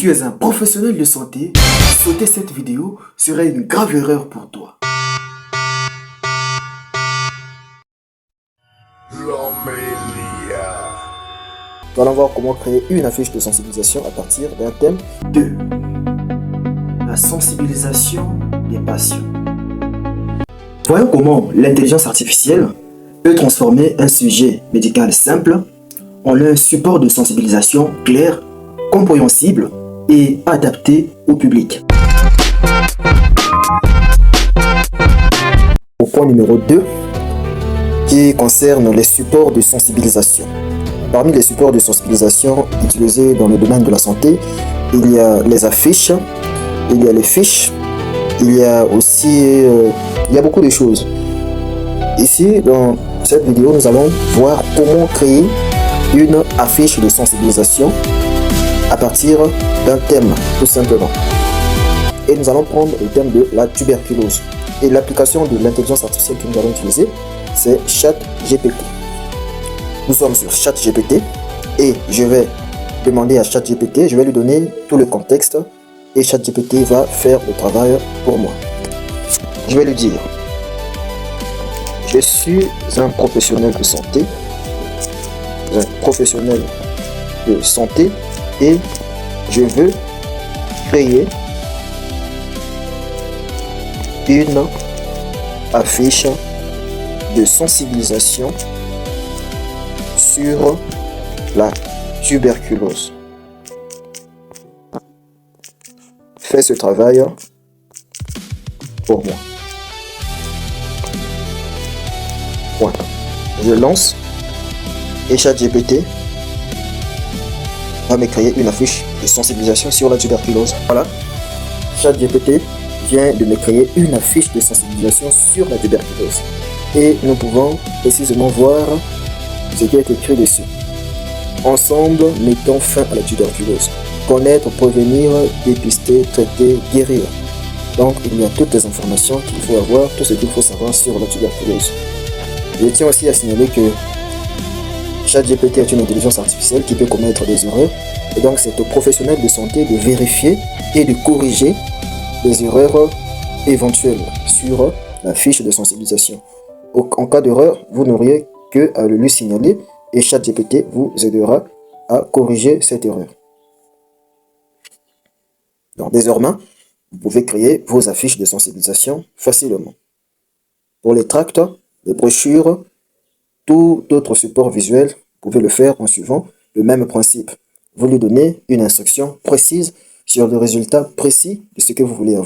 tu es un professionnel de santé, sauter cette vidéo serait une grave erreur pour toi. Nous allons voir comment créer une affiche de sensibilisation à partir d'un thème. 2. La sensibilisation des patients. Voyons comment l'intelligence artificielle peut transformer un sujet médical simple en un support de sensibilisation clair, compréhensible et adapté au public. Au point numéro 2, qui concerne les supports de sensibilisation. Parmi les supports de sensibilisation utilisés dans le domaine de la santé, il y a les affiches, il y a les fiches, il y a aussi beaucoup de choses. Ici, dans cette vidéo, nous allons voir comment créer une affiche de sensibilisation à partir d'un thème, tout simplement. Et nous allons prendre le thème de la tuberculose. Et l'application de l'intelligence artificielle que nous allons utiliser, c'est ChatGPT. Nous sommes sur ChatGPT et je vais demander à ChatGPT, je vais lui donner tout le contexte et ChatGPT va faire le travail pour moi. Je vais lui dire, je suis un professionnel de santé, et je veux créer une affiche de sensibilisation sur la tuberculose. Fais ce travail pour moi. Point. Je lance et ChatGPT va me créer une affiche de sensibilisation sur la tuberculose. Voilà, ChatGPT vient de me créer une affiche de sensibilisation sur la tuberculose. Et nous pouvons précisément voir ce qui est écrit dessus. Ensemble, mettons fin à la tuberculose. Connaître, prévenir, dépister, traiter, guérir. Donc, il y a toutes les informations qu'il faut avoir, tout ce qu'il faut savoir sur la tuberculose. Je tiens aussi à signaler que ChatGPT est une intelligence artificielle qui peut commettre des erreurs. Et donc, c'est aux professionnels de santé de vérifier et de corriger les erreurs éventuelles sur la fiche de sensibilisation. En cas d'erreur, vous n'auriez que à le lui signaler et ChatGPT vous aidera à corriger cette erreur. Donc désormais, vous pouvez créer vos affiches de sensibilisation facilement. Pour les tracts, les brochures, tout autre support visuel, vous pouvez le faire en suivant le même principe. Vous lui donnez une instruction précise sur le résultat précis de ce que vous voulez avoir.